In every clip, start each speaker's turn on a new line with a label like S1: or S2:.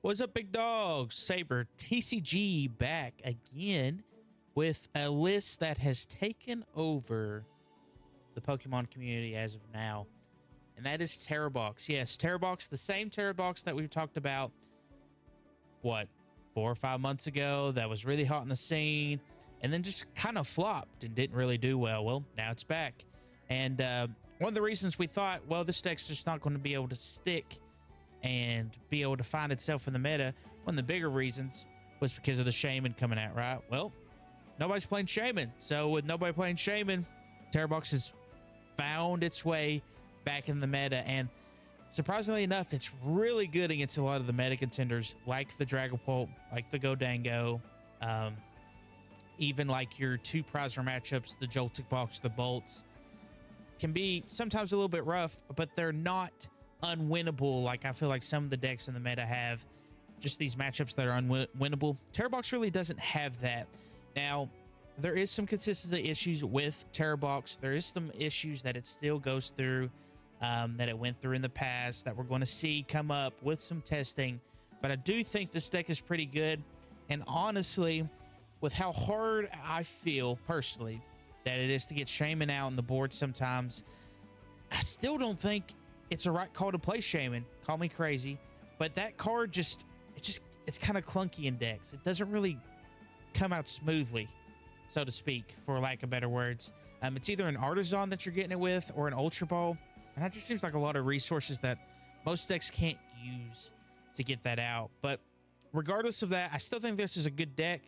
S1: What's up, big dog? Saber TCG back again with a list that has taken over the Pokemon community as of now, and that is TeraBox. Yes, TeraBox, the same TeraBox that we've talked about, what, 4 or 5 months ago, that was really hot in the scene, and then just kind of flopped and didn't really do well. Well, now it's back. And one of the reasons we thought, well, this deck's just not going to be able to stick and be able to find itself in the meta, one of the bigger reasons was because of the Shaman coming out, right? Well, nobody's playing Shaman. So with nobody playing Shaman, TeraBox has found its way back in the meta. And surprisingly enough, it's really good against a lot of the meta contenders, like the Dragapult, like the Godango, even like your two Prizer matchups, the Joltik Box, the Bolts, can be sometimes a little bit rough, but they're not unwinnable like I feel like some of the decks in the meta have. Just these matchups that are unwinnable. TeraBox really doesn't have that. Now, there is some consistency issues with TeraBox. There is some issues that it still goes through, that it went through in the past, that we're going to see come up with some testing. But I do think this deck is pretty good. And honestly, with how hard I feel personally that it is to get Shaman out on the board sometimes, I still don't think it's a right call to play Shaman. Call me crazy, but that card it's kind of clunky in decks. It doesn't really come out smoothly, so to speak, for lack of better words. It's either an Artisan that you're getting it with or an Ultra Ball, and that just seems like a lot of resources that most decks can't use to get that out. But regardless of that, I still think this is a good deck.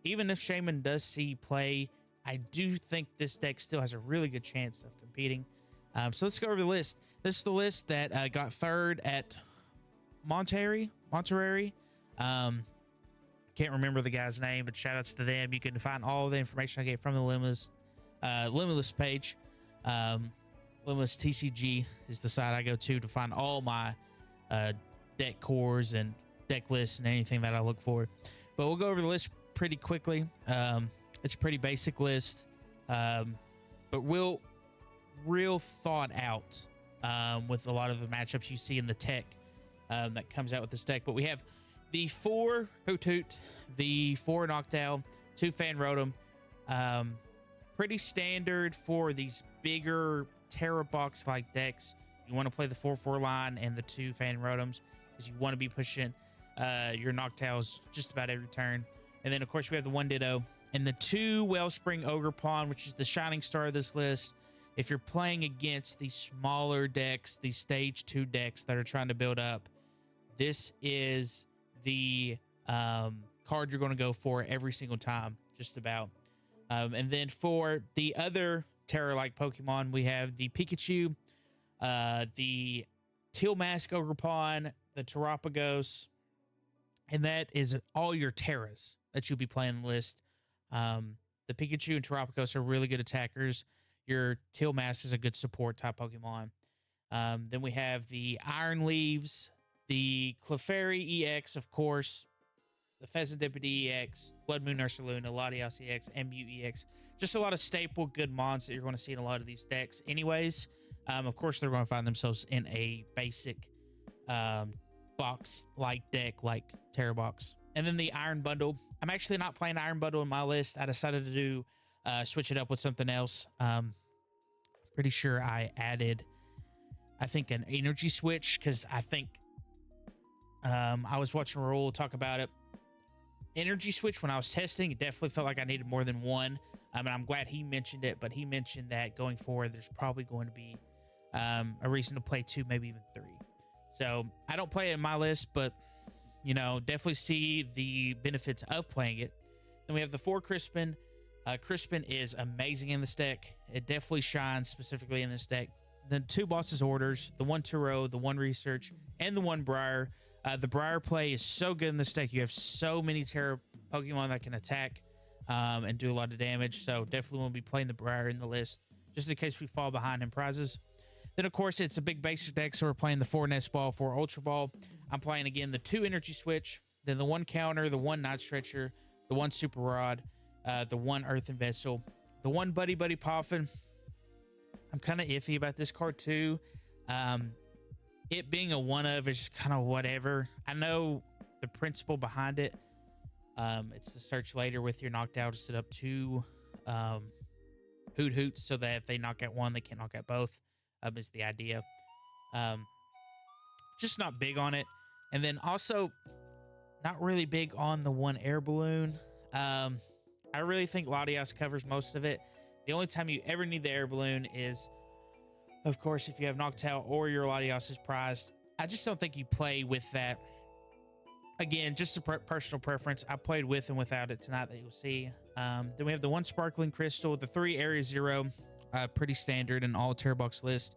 S1: Even if Shaman does see play, I do think this deck still has a really good chance of competing. So let's go over the list. This is the list that got third at Monterey. Can't remember the guy's name, but shout outs to them. You can find all the information I get from the Limitless page. Limitless TCG is the site I go to find all my deck cores and deck lists and anything that I look for. But we'll go over the list pretty quickly. It's a pretty basic list, but real thought out with a lot of the matchups you see in the tech that comes out with this deck. But we have the 4 Hoothoot, the 4 Noctowl, 2 Fan Rotom. Pretty standard for these bigger TeraBox like decks. You want to play the 4/4 line and the 2 Fan Rotoms because you want to be pushing your Noctowls just about every turn. And then of course we have the 1 Ditto and the 2 Wellspring Ogerpon, which is the shining star of this list. If you're playing against these smaller decks, these stage 2 decks that are trying to build up, this is the card you're going to go for every single time, just about. And then for the other Terra-like Pokemon, we have the Pikachu, the Teal Mask Ogerpon, the Terapagos, and that is all your Terras that you'll be playing on the list. The Pikachu and Terapagos are really good attackers. Your Teal Mask is a good support type Pokemon. Then we have the Iron Leaves, the Clefairy EX, of course, the Pheasantipede EX, Blood Moon Ursaluna, Latias EX, MU EX. Just a lot of staple good mons that you're going to see in a lot of these decks anyways. Of course, they're going to find themselves in a basic box-like deck like TeraBox. And then the Iron Bundle. I'm actually not playing Iron Bundle in my list. I decided to do switch it up with something else. Pretty sure I added, I think, an energy switch because I think I was watching Raul talk about it. Energy switch, when I was testing, it definitely felt like I needed more than one. And I'm glad he mentioned it, but he mentioned that going forward, there's probably going to be a reason to play 2, maybe even 3. So I don't play it in my list, but you know, definitely see the benefits of playing it. Then we have the 4 Crispin. Crispin is amazing in this deck. It definitely shines specifically in this deck. The 2 Boss's Orders, the 1 Turo, the 1 Research, and the 1 Briar. The Briar play is so good in this deck. You have so many Terra Pokemon that can attack and do a lot of damage. So definitely want to be playing the Briar in the list, just in case we fall behind in prizes. Then, of course, it's a big basic deck, so we're playing the 4 Nest Ball, 4 Ultra Ball. I'm playing, again, the 2 Energy Switch, then the 1 Counter, the 1 Night Stretcher, the 1 Super Rod, the 1 Earthen Vessel, the 1 Buddy Buddy Poffin. I'm kind of iffy about this card, too. it being a one of is just kind of whatever. I know the principle behind it. It's to search later with your knocked out to set up two hoot hoots so that if they knock out one, they can't knock out both. Is the idea. Just not big on it. And then also not really big on the one air balloon. I really think Latias covers most of it. The only time you ever need the air balloon is, of course, if you have Noctowl or your Latias is prized. I just don't think you play with that. Again, just a personal preference. I played with and without it tonight that you'll see. Then we have the one Sparkling Crystal, the 3 Area 0, pretty standard in all TeraBox list.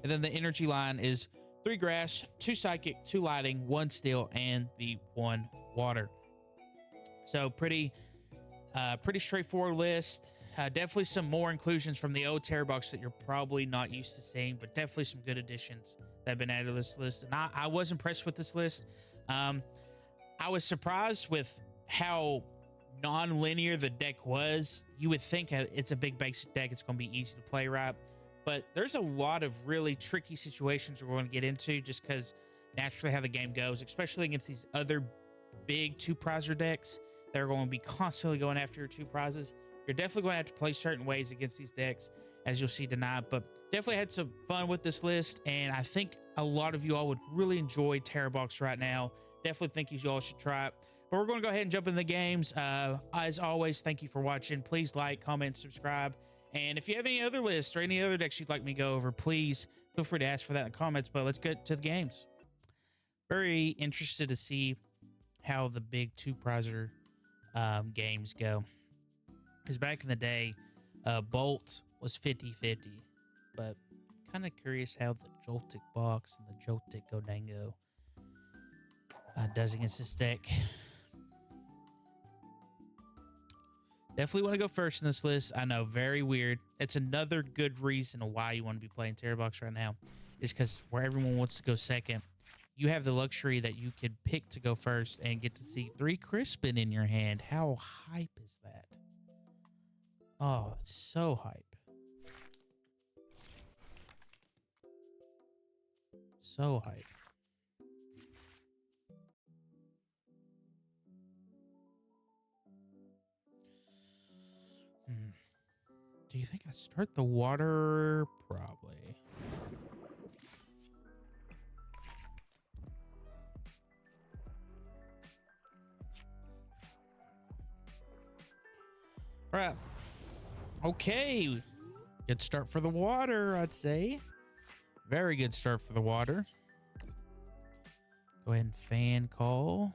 S1: And then the energy line is 3 Grass, 2 Psychic, 2 Lighting, 1 Steel, and the 1 Water. So pretty straightforward list. Definitely some more inclusions from the old TeraBox that you're probably not used to seeing, but definitely some good additions that have been added to this list. And I was impressed with this list. I was surprised with how non-linear the deck was. You would think it's a big basic deck. It's going to be easy to play, right? But there's a lot of really tricky situations we're going to get into just because naturally how the game goes, especially against these other big 2-prizer decks that are going to be constantly going after your 2 prizes. You're definitely going to have to play certain ways against these decks, as you'll see tonight. But definitely had some fun with this list, and I think a lot of you all would really enjoy TeraBox right now. Definitely think you all should try it. But we're going to go ahead and jump into the games. As always, thank you for watching. Please like, comment, subscribe. And if you have any other lists or any other decks you'd like me to go over, please feel free to ask for that in the comments. But let's get to the games. Very interested to see how the big 2-prizer games go. Because back in the day, Bolt was 50-50. But kind of curious how the Joltik box and the Joltik Godango does against this deck. Definitely want to go first in this list. I know, very weird. It's another good reason why you want to be playing TeraBox right now, is because where everyone wants to go second, you have the luxury that you could pick to go first and get to see 3 Crispin in your hand. How hype is that? Oh, it's so hype. So hype. Do you think I start the water? Probably. All right. Okay. Good start for the water, I'd say. Very good start for the water. Go ahead and fan call.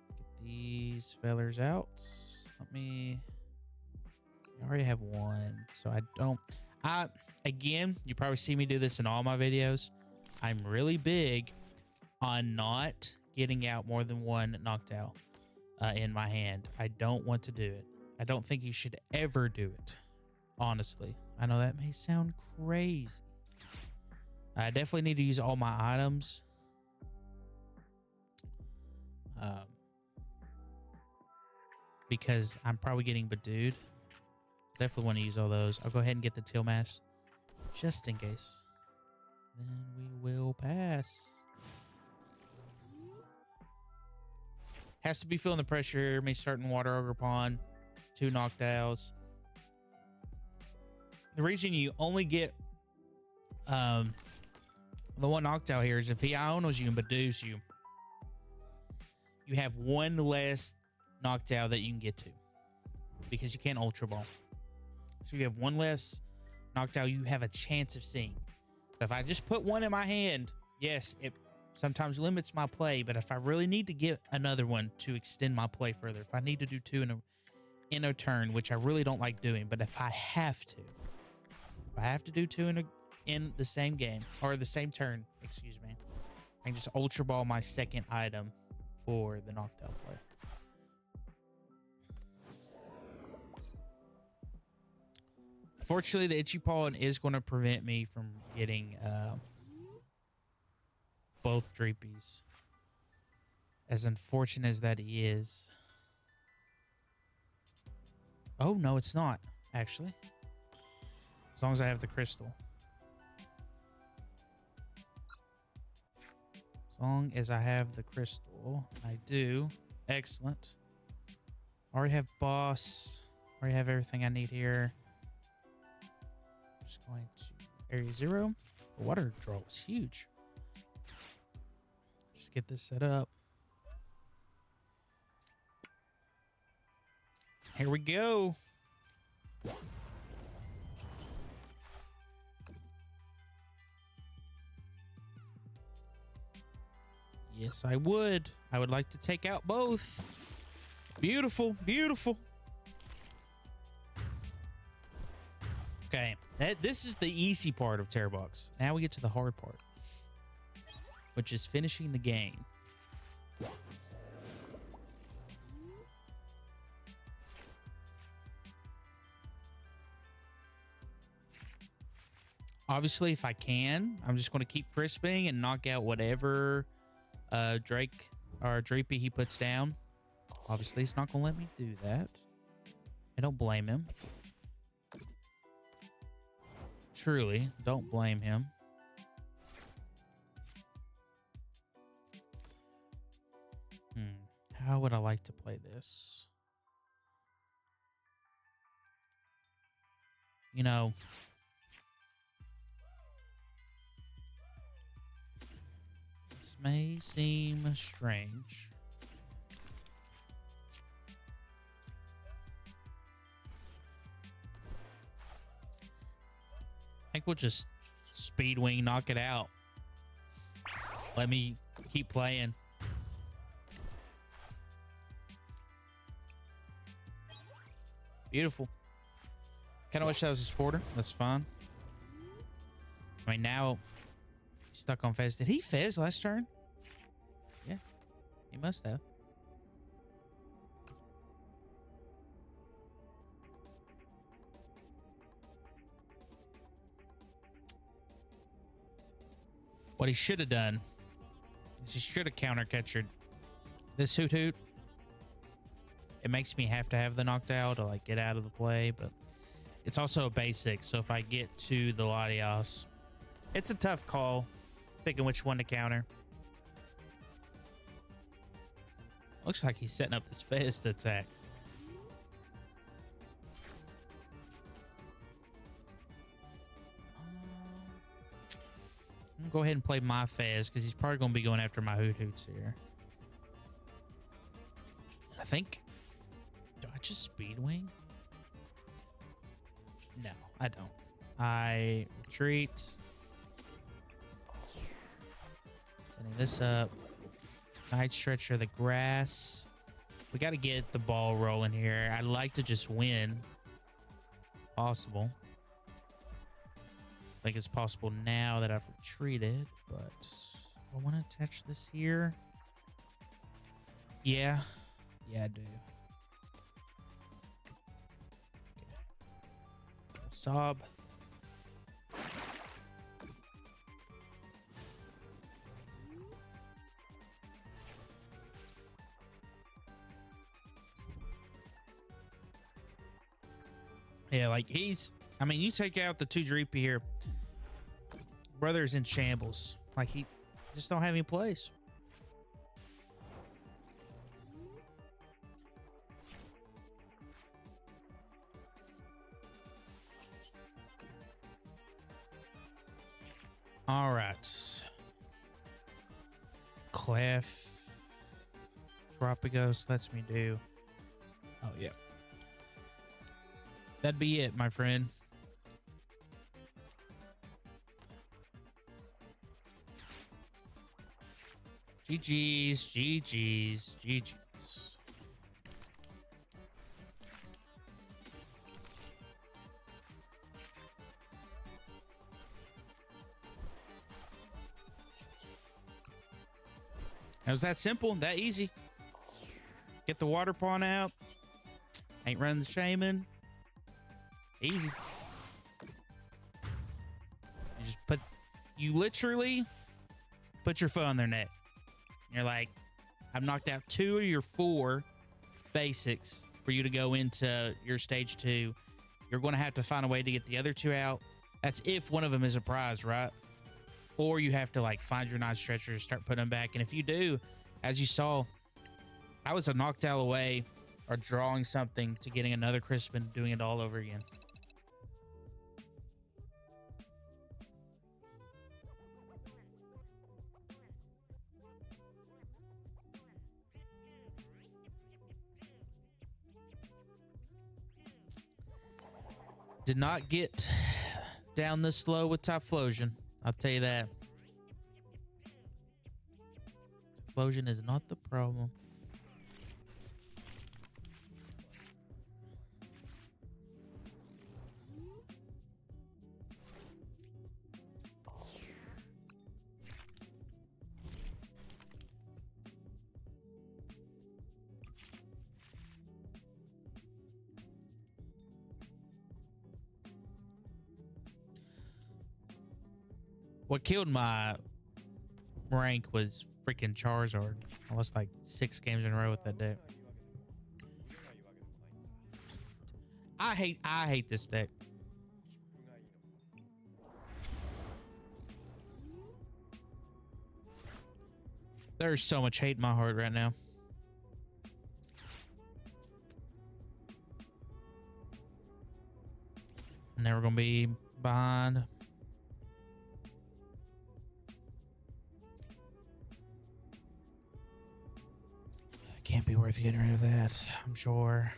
S1: Get these fellers out. Let me... I already have one, so I don't... Again, you probably see me do this in all my videos. I'm really big on not getting out more than one Noctowl in my hand. I don't want to do it. I don't think you should ever do it, honestly. I know that may sound crazy. I definitely need to use all my items. Because I'm probably getting Badooed. Definitely want to use all those. I'll go ahead and get the Teal Mask just in case. Then we will pass. Has to be feeling the pressure here. Me starting Water Ogre Pond. 2 Noctowls. The reason you only get the one Noctowl here is if he Ionos you and Badooes you, you have one less Noctowl that you can get to because you can't Ultra Ball. So you have one less Noctowl you have a chance of seeing. So if I just put one in my hand, yes, it sometimes limits my play, but if I really need to get another one to extend my play further, if I need to do 2 in a turn, which I really don't like doing, but if I have to do 2 in the same game, or the same turn, excuse me, I can just Ultra Ball my second item for the Noctowl play. Fortunately, the Itchy Paw is going to prevent me from getting both Dreepies. As unfortunate as that is. Oh, no, it's not, actually. As long as I have the crystal. As long as I have the crystal. I do. Excellent. Already have boss. Already have everything I need here. Just going to area 0. The water draw was huge. Just get this set up. Here we go. Yes, I would. I would like to take out both. Beautiful, beautiful. Okay, this is the easy part of TeraBox. Now we get to the hard part, which is finishing the game. Obviously, if I can, I'm just going to keep crisping and knock out whatever Drake or Dreepy he puts down. Obviously, he's not going to let me do that. I don't blame him. Truly, don't blame him. How would I like to play this? You know, this may seem strange. I think we'll just speed wing, knock it out. Let me keep playing. Beautiful. Kind of wish I was a supporter. That's fine. I mean, now he's stuck on Fez. Did he Fez last turn? Yeah, he must have. What he should have done is he should have counter catchered this Hoot Hoot. It makes me have to have the knocked out to like get out of the play, but it's also a basic. So if I get to the Latios, it's a tough call picking which one to counter. Looks like he's setting up this Fez to attack. I'm gonna go ahead and play my Fez because he's probably gonna be going after my Hoot Hoots here. I think. Do I just speed wing? No, I don't. I retreat. Setting this up. Night Stretcher, the grass. We got to get the ball rolling here. I'd like to just win. Possible. I think it's possible now that I've retreated, but I want to attach this here. Yeah. Yeah, I do. Sob. Yeah, like he's, I mean, you take out the 2 Dreepy here. Brother's in shambles. Like he just don't have any plays. All right. Clef. Tropicos lets me do. Oh, yeah. That'd be it, my friend. GG's, GG's, GG's. It was that simple, that easy. Get the water pawn out. Ain't running the shaman. Easy. You just put, you literally put your foot on their neck. You're like, I've knocked out 2 of your 4 basics for you to go into your stage 2. You're going to have to find a way to get the other 2 out. That's if one of them is a prize, right? or you have to like find your 9 stretchers, start putting them back. And if you do, as you saw, I was a knockdown away or drawing something to getting another crisp and doing it all over again. Did not get down this slow with Typhlosion. I'll tell you that. Typhlosion is not the problem. What killed my rank was freaking Charizard. I lost like 6 games in a row with that deck. I hate this deck. There's so much hate in my heart right now. Never gonna be behind. Can't be worth getting rid of that, I'm sure.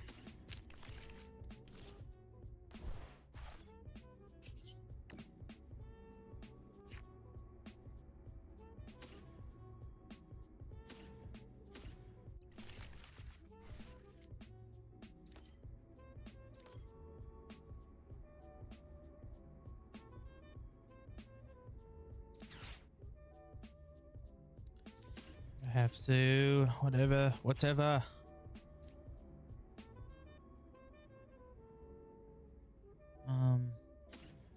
S1: I have to, whatever.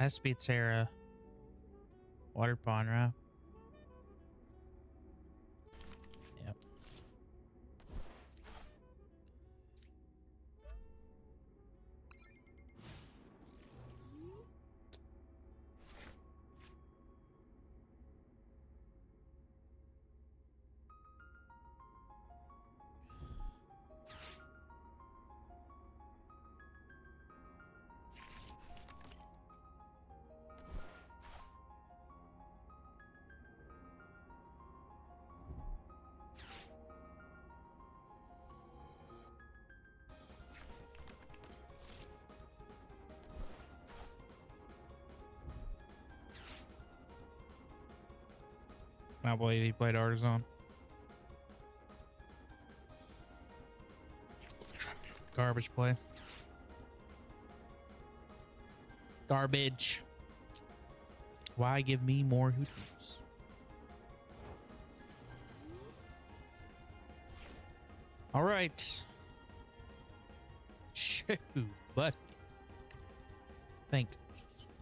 S1: Has to be Terra. Water Pond, right? Yep. I believe he played Artisan. Garbage play. Garbage. Why give me more Hooters? All right. Shoot, buddy. I think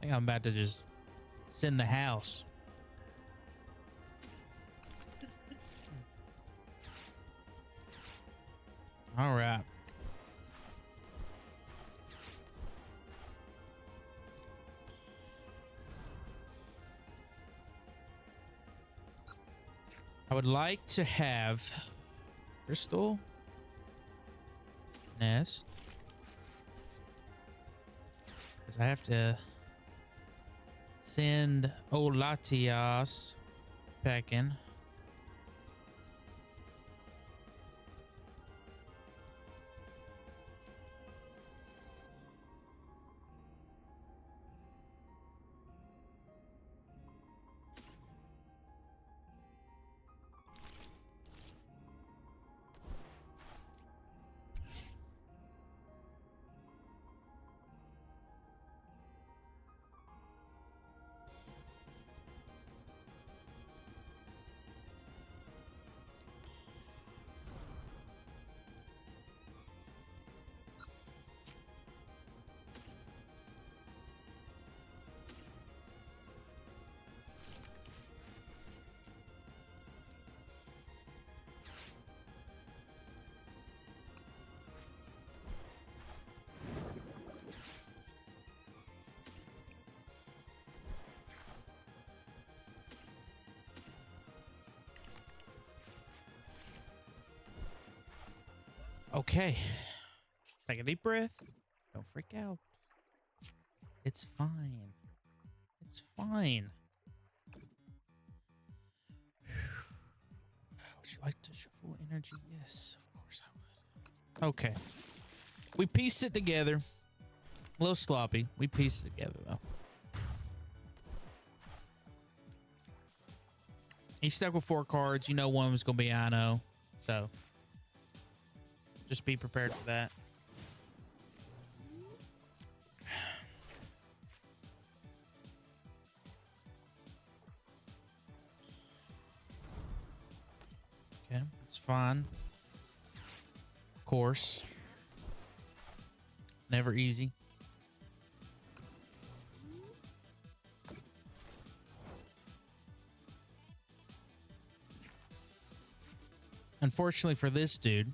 S1: I'm about to just send the house. All right. I would like to have Crystal Nest, because I have to send old Latias packing. Okay. Take a deep breath. Don't freak out. It's fine. It's fine. Would you like to shuffle energy? Yes, of course I would. Okay. We pieced it together. A little sloppy. We pieced it together, though. He's stuck with 4 cards. You know one of them's going to be Ino. So, just be prepared for that. Okay, it's fine. Of course. Never easy. Unfortunately for this dude,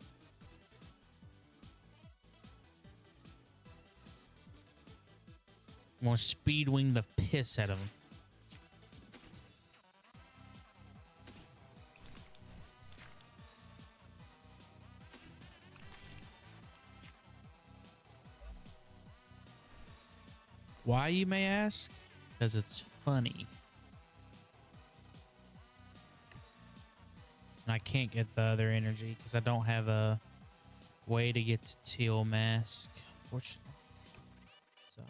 S1: I'm gonna speed wing the piss out of him. Why, you may ask? Because it's funny. And I can't get the other energy because I don't have a way to get to Teal Mask, unfortunately. So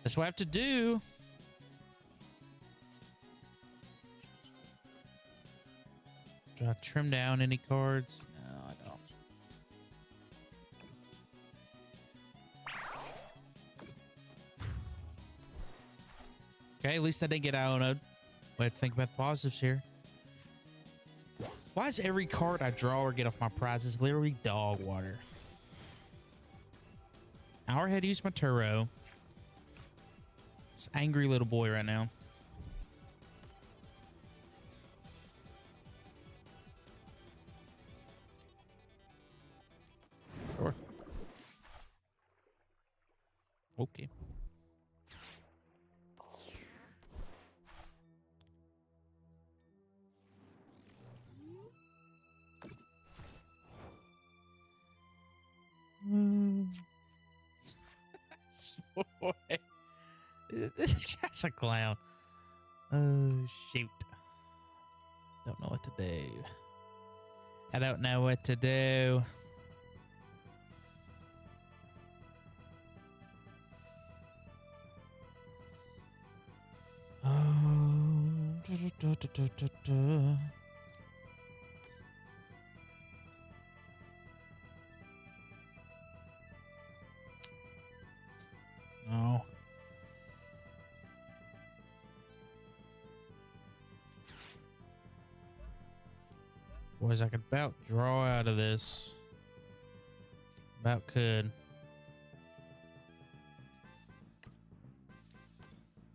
S1: that's what I have to do. Do I trim down any cards? No, I don't. Okay, at least I didn't get Iono'd. We have to think about the positives here. Why is every card I draw or get off my prizes literally dog water? Hour ahead, use my Turo. Just angry little boy right now. Sure. Okay. This guy's a clown. Oh, shoot. Don't know what to do. I don't know what to do. Oh. No. Boys, I could about draw out of this. About could.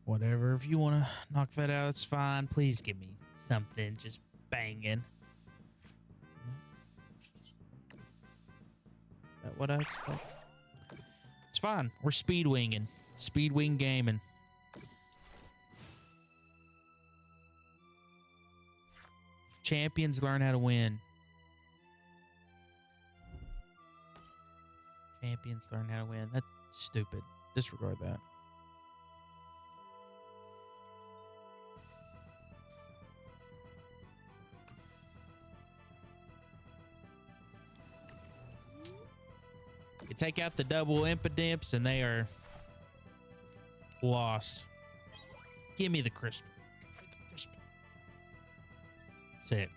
S1: Whatever. If you want to knock that out, it's fine. Please give me something just banging. Is that what I expect? It's fine. We're speed winging. Speed wing gaming. Champions learn how to win. Champions learn how to win. That's stupid. Disregard that. You take out the double impidimps and they are lost. Give me the crisp. That's it.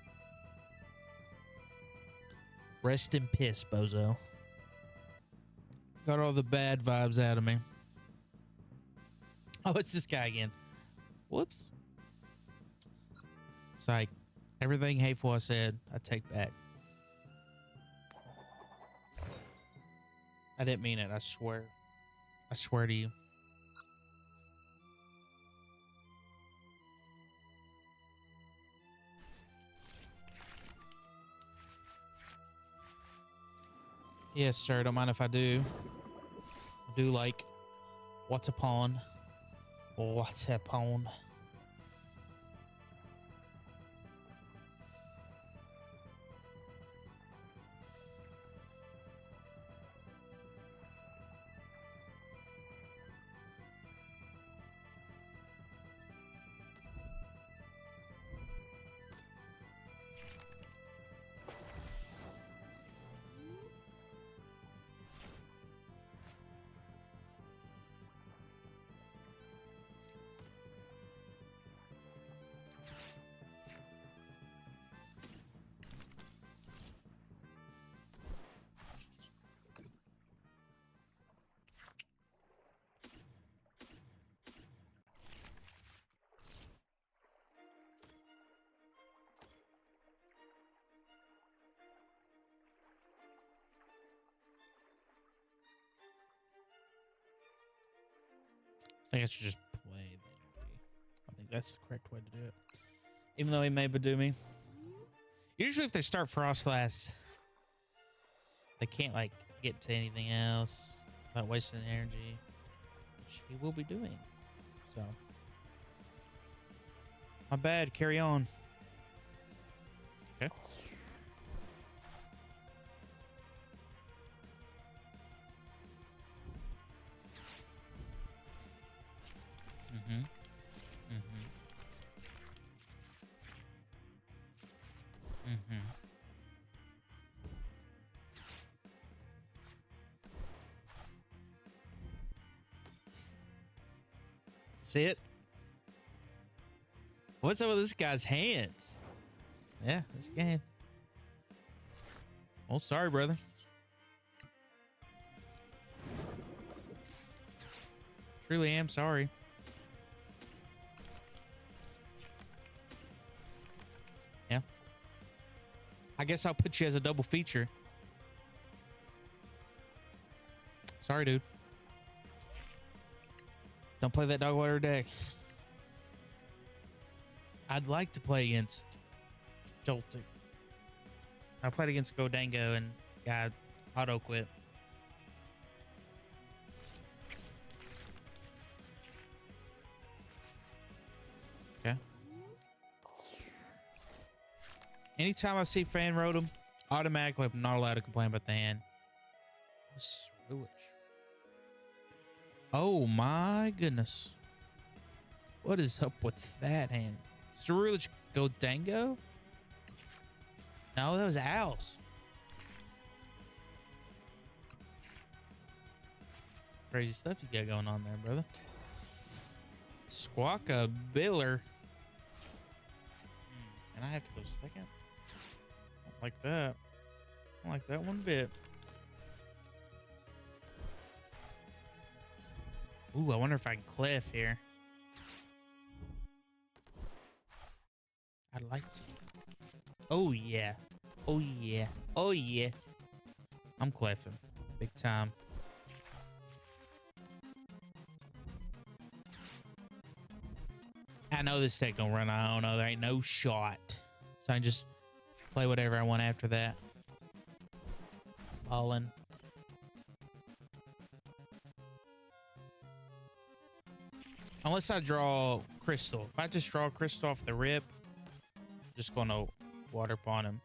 S1: Rest in piss, bozo. Got all the bad vibes out of me. Oh, it's this guy again. Whoops. It's like everything hateful I said, I take back. I didn't mean it, I swear. I swear to you. Yes, sir. Don't mind if I do. I do like what's a pawn. What's a pawn? think I should just play the energy. I think that's the correct way to do it. Even though he may do me. Usually if they start Frostlass, they can't like get to anything else without wasting energy, which he will be doing. So my bad, carry on. Okay. Mm-hmm. Mm-hmm. Mm-hmm. Sit. What's up with this guy's hands? Yeah, this game. Oh, sorry, brother. Truly am sorry. Yeah. I guess I'll put you as a double feature. Sorry, dude. Don't play that dog water deck. I'd like to play against Joltik. I played against Godango and got auto quit. Okay. Anytime I see Fan Rotom, automatically I'm not allowed to complain about the hand. Switch. Oh my goodness. What is up with that hand? Ceruledge Godango? No, that was Owls. Crazy stuff you got going on there, brother. Squawka Biller. And I have to go second? I don't like that. I don't like that one bit. Ooh, I wonder if I can cliff here. I'd like to. Oh, yeah. Oh, yeah. Oh, yeah. I'm cliffing. Big time. I know this deck gonna run. I don't know. There ain't no shot. So I can just play whatever I want after that. Ballin'. Unless I draw Crystal. If I just draw Crystal off the rip, just gonna water pawn him.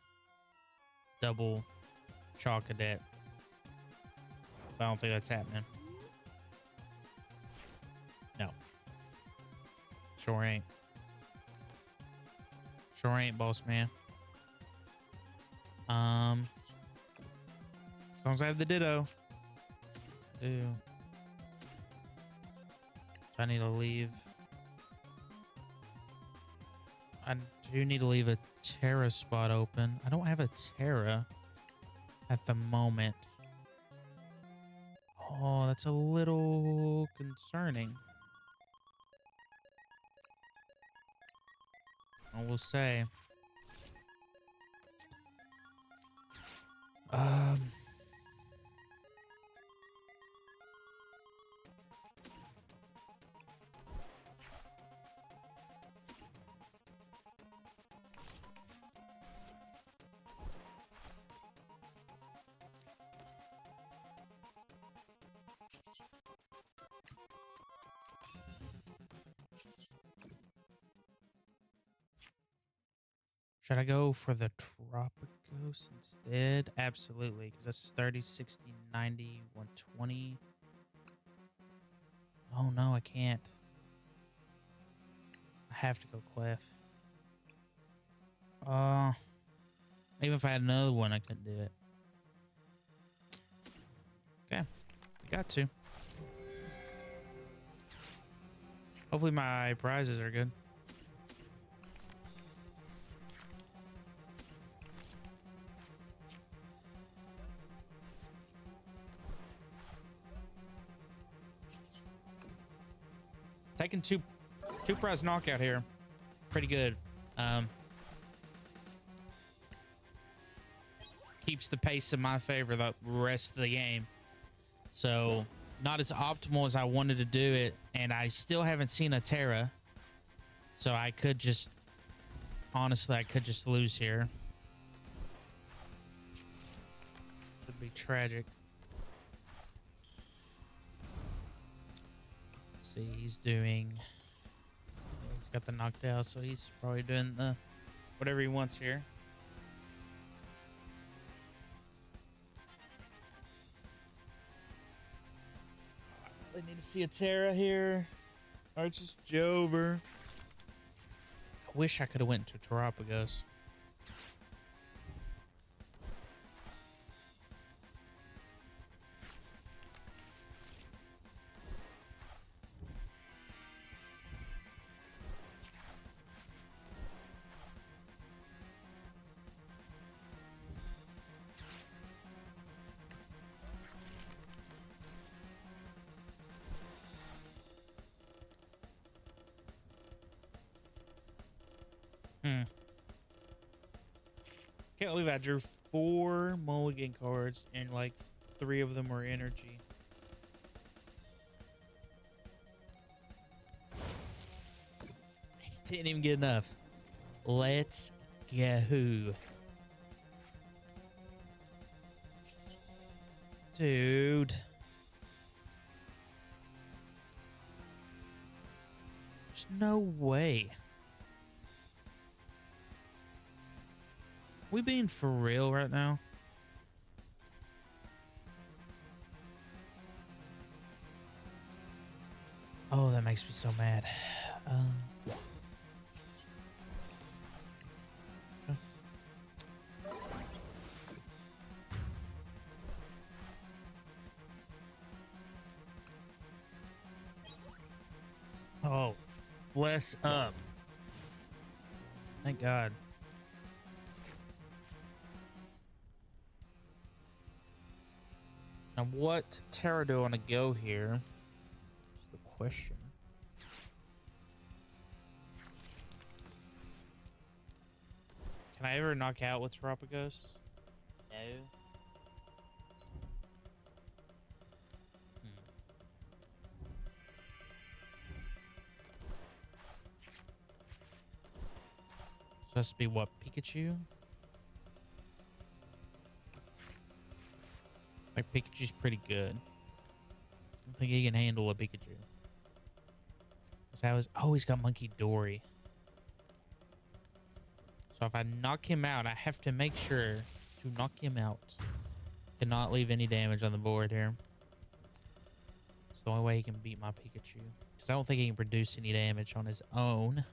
S1: Double chalk cadet. But I don't think that's happening. No. Sure ain't. Sure ain't, boss man. As long as I have the Ditto. I do. I need to leave. I do need to leave a Terra spot open. I don't have a Terra at the moment. Oh, that's a little concerning. I will say. Should I go for the Tropicos instead? Absolutely, because that's 30, 60, 90, 120. Oh, no, I can't. I have to go Clef. Even if I had another one, I couldn't do it. Okay, I got to. Hopefully my prizes are good. Taking two prize knockout here. Pretty good. Keeps the pace in my favor the rest of the game. So not as optimal as I wanted to do it, and I still haven't seen a Terra, so I could just, honestly, I could just lose here. Would be tragic. Let's see, he's doing, yeah, he's got the knocked out, so he's probably doing the whatever he wants here. I need to see a Terra here. Or just Jover. I wish I could have went to TeraBox. Can't believe I drew 4 mulligan cards and like 3 of them were energy. He didn't even get enough. Let's go. Dude. There's no way. We being for real right now? Oh, that makes me so mad. Oh, bless up. Thank God. Now, what Terra do I want to go here? That's the question. Can I ever knock out with TeraBox? No. Supposed to be what, Pikachu? Like, Pikachu's pretty good. I don't think he can handle a Pikachu. Oh, he's got Monkey Dory. So if I knock him out, I have to make sure to knock him out. Cannot leave any damage on the board here. It's the only way he can beat my Pikachu. Because I don't think he can produce any damage on his own.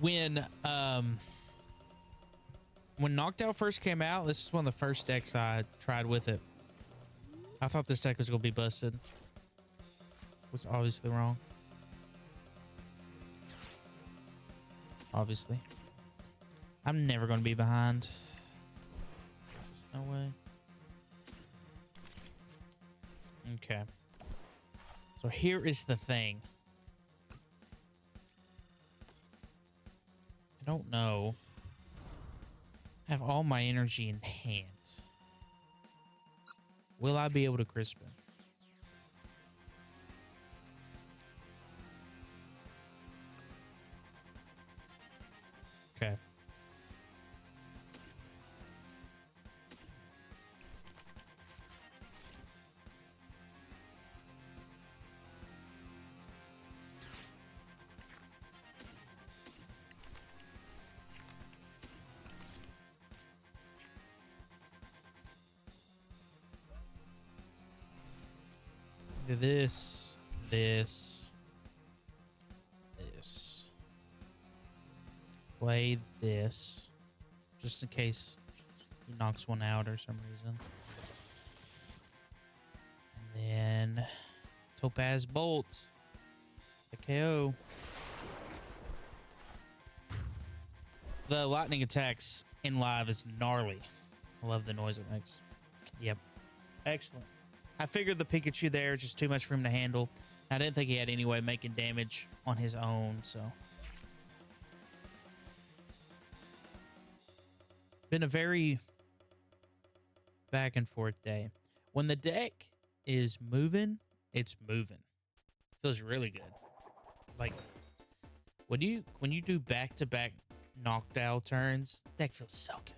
S1: When Knocked Out first came out, this is one of the first decks I tried with it. I thought this deck was going to be busted. Was obviously wrong. Obviously. I'm never going to be behind. There's no way. Okay. So here is the thing. I don't know. I have all my energy in hand. Will I be able to crisp him? Okay. This. Play this. Just in case he knocks one out or some reason. And then Topaz Bolt. The KO. The lightning attacks in live is gnarly. I love the noise it makes. Yep. Excellent. I figured the Pikachu there, just too much for him to handle. I didn't think he had any way of making damage on his own, so. Been a very back and forth day. When the deck is moving, it's moving. Feels really good. Like when you do back-to-back knockdown turns, deck feels so good.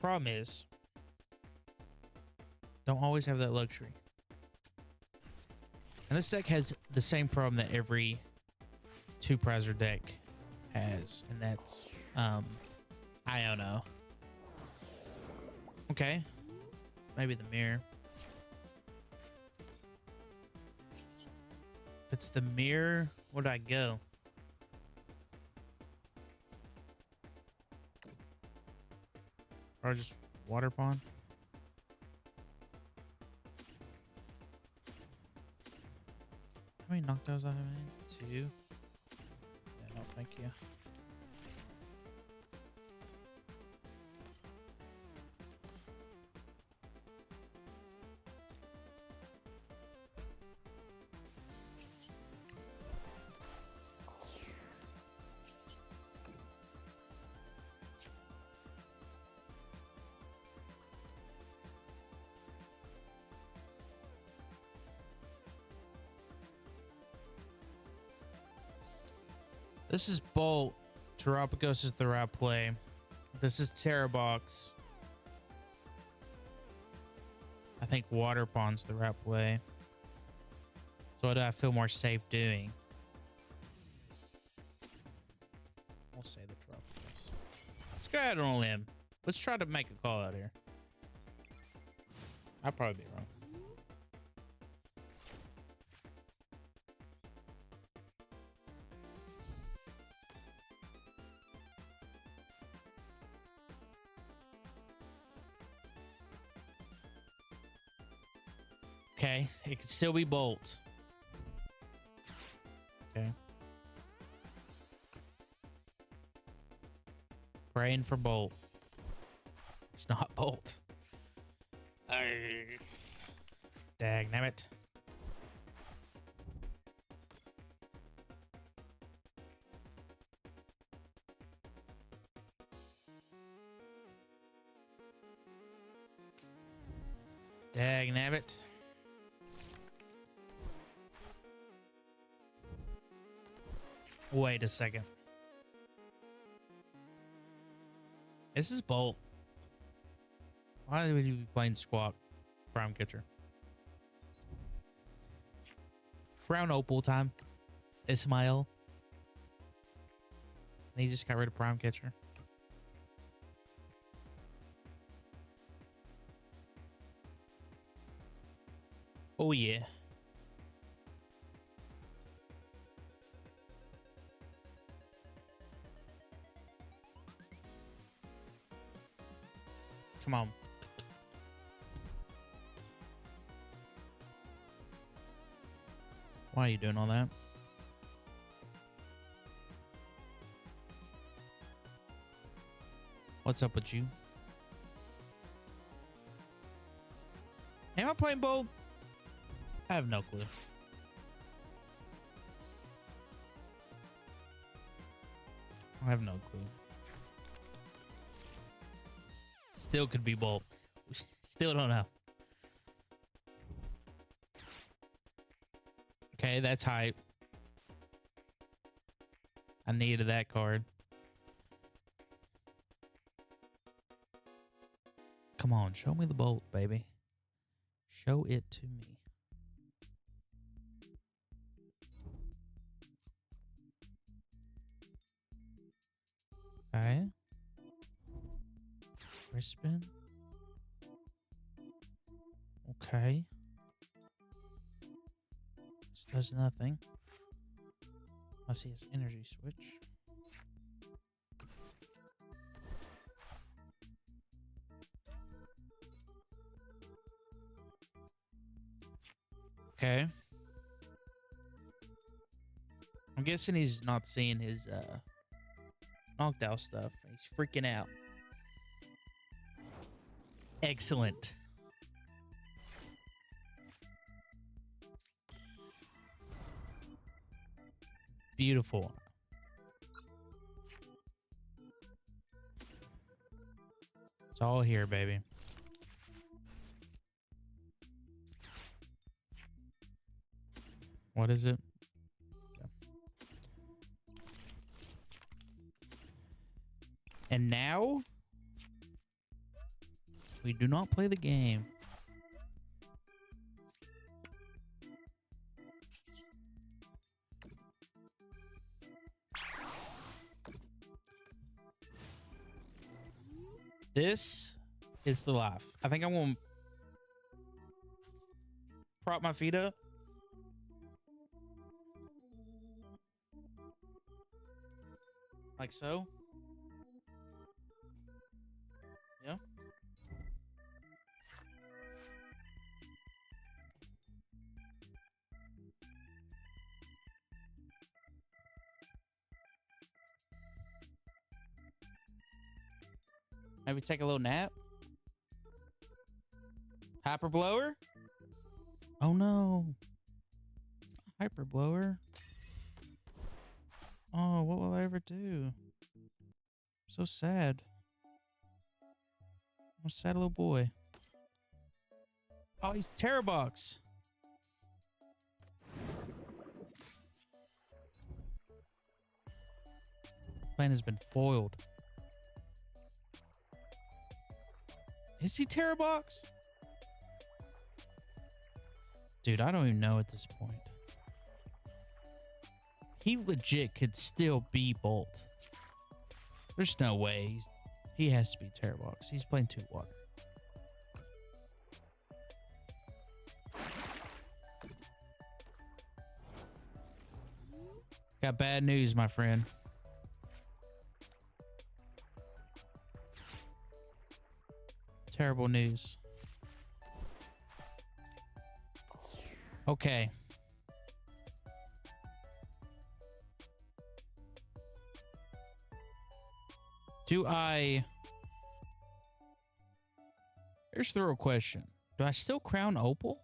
S1: Problem is, don't always have that luxury. And this deck has the same problem that every two-prizer deck has, and that's I don't know. Okay. Maybe the mirror. If it's the mirror, where'd I go? Or just water pond? How many knockdowns I have in? 2? Yeah, no, thank you. This is Bolt. TeraBox is the right play. This is TeraBox. I think Water Pond's the right play. So what do I feel more safe doing? I'll say the TeraBox. Let's go ahead on a limb. Let's try to make a call out here. I'll probably be wrong. Okay, it could still be Bolt. Okay. Praying for Bolt. It's not Bolt. Dagnabbit. Dagnabbit. Wait a second. This is Bolt. Why would you be playing Squawk? Prime Catcher. Brown Opal time. Ismail. And he just got rid of Prime Catcher. Oh yeah. Come on. Why are you doing all that? What's up with you? Am I playing Bolt? I have no clue. I have no clue. Still could be Bolt. Still don't know. Okay, that's hype. I needed that card. Come on, show me the Bolt, baby. Show it to me. Okay. Crispin. Okay. This does nothing. I see his energy switch. Okay. I'm guessing he's not seeing his knockdown stuff. He's freaking out. Excellent. Beautiful. It's all here, baby. What is it? And now we do not play the game. This is the life. I think I'm going to prop my feet up. Like so. Yeah. Maybe take a little nap. Hyper blower? Oh no. Hyper blower. Oh, what will I ever do? So sad. I'm a sad little boy. Oh, he's TeraBox. Plan has been foiled. Is he TeraBox? Dude, I don't even know at this point. He legit could still be Bolt. There's no way. He has to be TeraBox. He's playing 2 water. Got bad news, my friend. Terrible news. Okay. Do I... Here's the real question. Do I still crown Opal?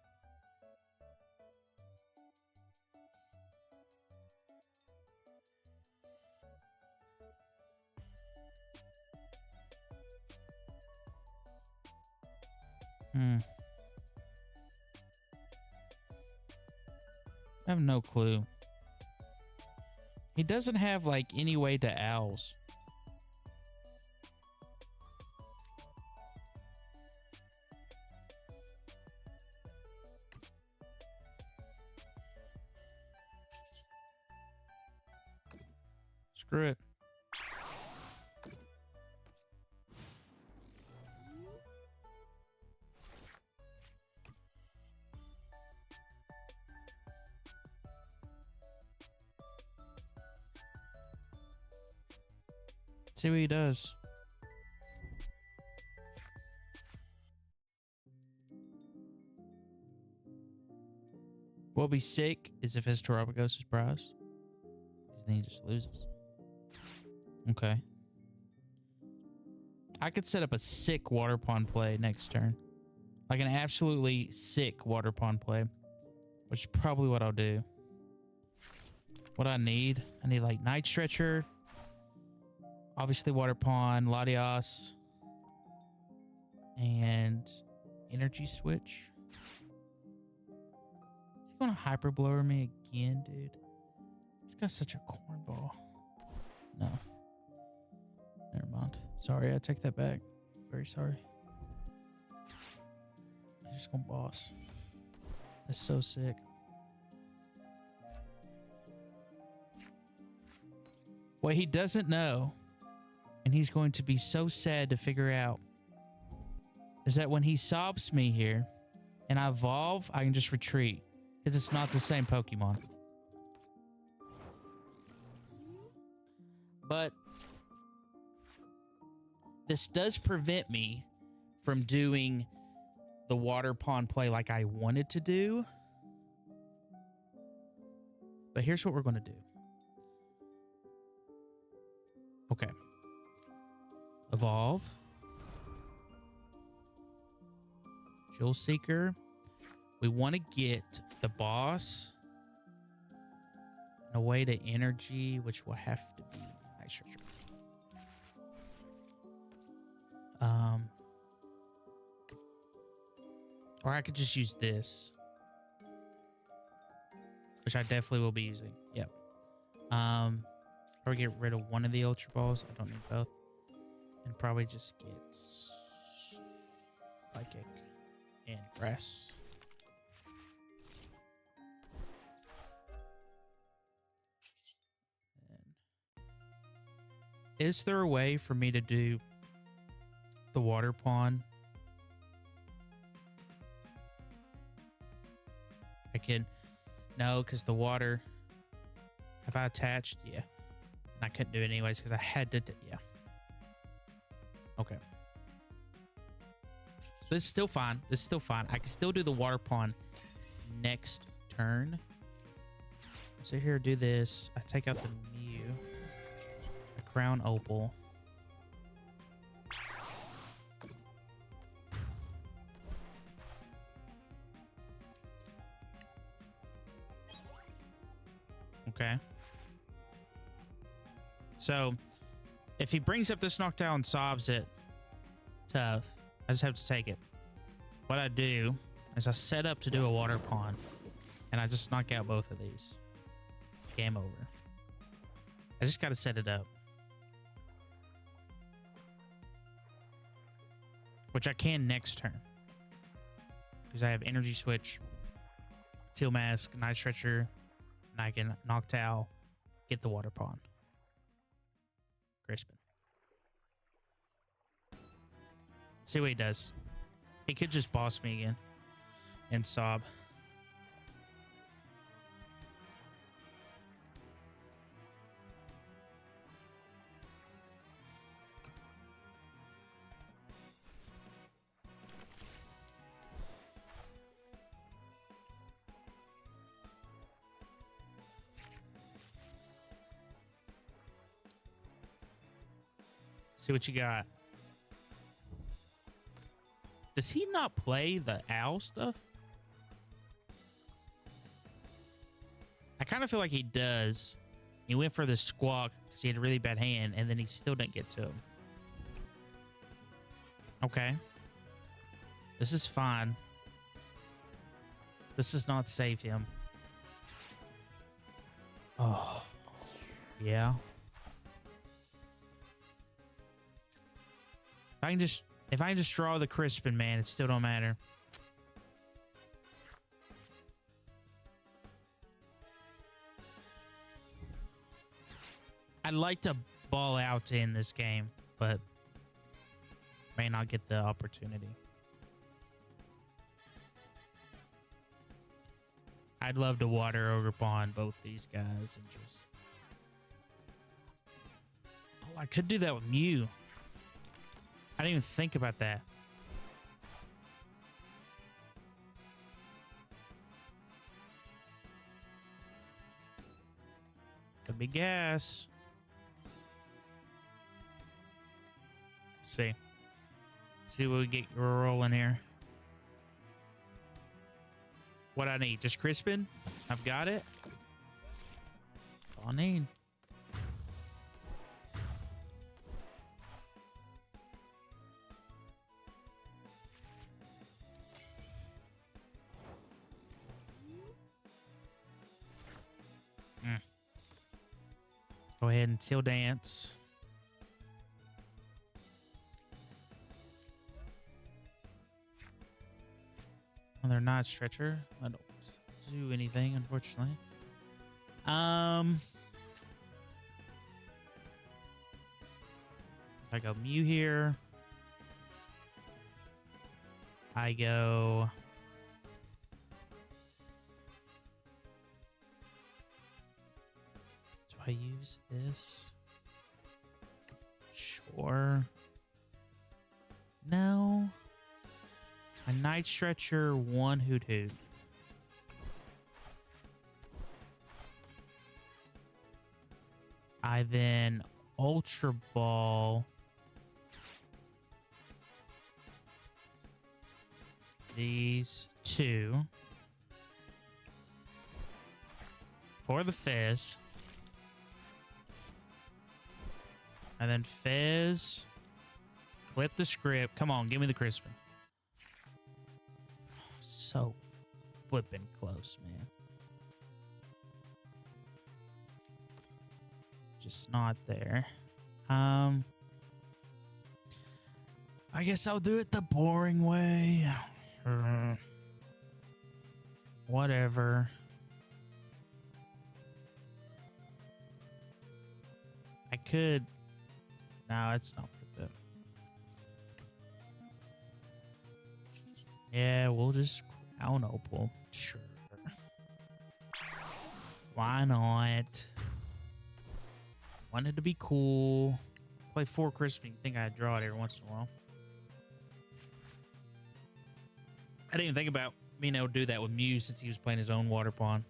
S1: I have no clue. He doesn't have like any way to owls. Screw it. See what he does. What'll be sick is if his TeraBox is browsed. Because then he just loses. Okay. I could set up a sick water pond play next turn. Like an absolutely sick water pond play. Which is probably what I'll do. What I need like Night Stretcher. Obviously water pond, Latios. And energy switch. Is he gonna hyper blower me again, dude? He's got such a cornball. No. Never mind. Sorry, I take that back. Very sorry. He's just gonna boss. That's so sick. What he doesn't know, and he's going to be so sad to figure out, is that when he sobs me here and I evolve, I can just retreat because it's not the same Pokemon. But this does prevent me from doing the water pond play like I wanted to do. But here's what we're going to do. Okay. Evolve. Jewel Seeker. We want to get the boss and a way to energy, which will have to be Night Stretcher. Or I could just use this. which I definitely will be using. Yep. Probably get rid of one of the Ultra Balls. I don't need both. And probably just get Psychic and Grass. Is there a way for me to do the water pond? I can. No, because the water. Have I attached? Yeah. And I couldn't do it anyways because I had to. Yeah. Okay. This is still fine. This is still fine. I can still do the water pond next turn. So here, do this. I take out the Mew. The Crown Opal. Okay. So, if he brings up this knockdown and sobs it, tough. I just have to take it. What I do is I set up to do a water pond, and I just knock out both of these. Game over. I just got to set it up. Which I can next turn. Because I have Energy Switch, Teal Mask, Night Stretcher, and I can Noctowl, get the water pond. Crispin. See what he does. He could just boss me again and sob. See what you got. Does he not play the owl stuff? I kind of feel like he does. He went for the squawk because he had a really bad hand, and then he still didn't get to him. Okay. This is fine. This does not save him. Oh. Yeah. If I can just draw the Crispin, man, it still don't matter. I'd like to ball out in this game, but may not get the opportunity. I'd love to water over pond both these guys and just... Oh, I could do that with Mew. I didn't even think about that. Could be gas. Let's see. See what we get rolling here. What I need? Just Crispin? I've got it. That's all I need. Go ahead and Teal Dance. Another Night Stretcher. I don't do anything, unfortunately. I go Mew here. I go... I use this? Sure. No. A Night Stretcher, one Hoot Hoot. I then Ultra Ball these two for the Fizz. And then Fizz, flip the script. Come on, give me the Crispin. So flipping close, man. just not there. I guess I'll do it the boring way. Whatever. I could. No, it's not good. Yeah, we'll just crown opal. Sure. Why not? Wanted to be cool. Play 4 crispy. Think I'd draw it every once in a while. I didn't even think about being able to do that with Mew since he was playing his own water pawn.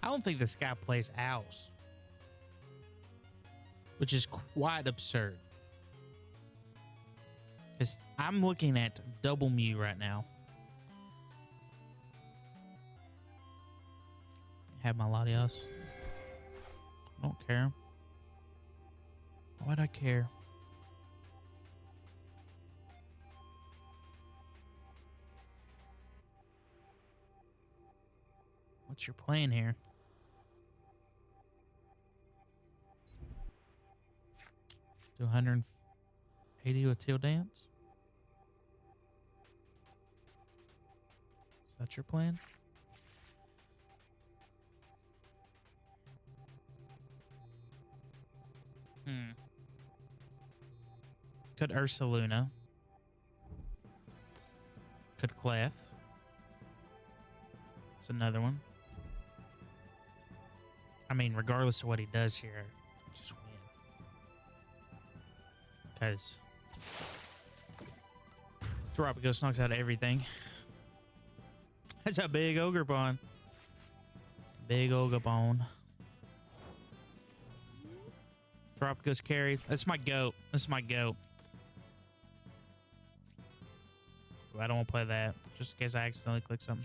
S1: I don't think this guy plays owls, which is quite absurd. Because I'm looking at double Mew right now. Have my Latios. I don't care. Why'd I care? What's your plan here? Do 180 with Teal Dance? Is that your plan? Could Ursaluna. Could Clef. It's another one. I mean, regardless of what he does here, just win. Because TeraBox knocks out everything. That's a big ogre pawn. Big ogre pawn. TeraBox carry. That's my goat. That's my goat. I don't want to play that. Just in case I accidentally click something.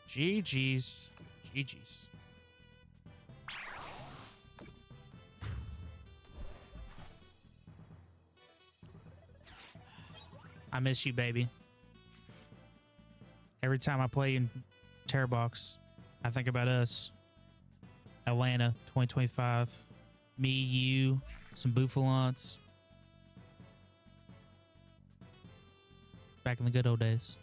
S1: GG's. GG's. I miss you, baby. Every time I play in TeraBox, I think about us. Atlanta, 2025. Me, you, some Bouffalants. Back in the good old days.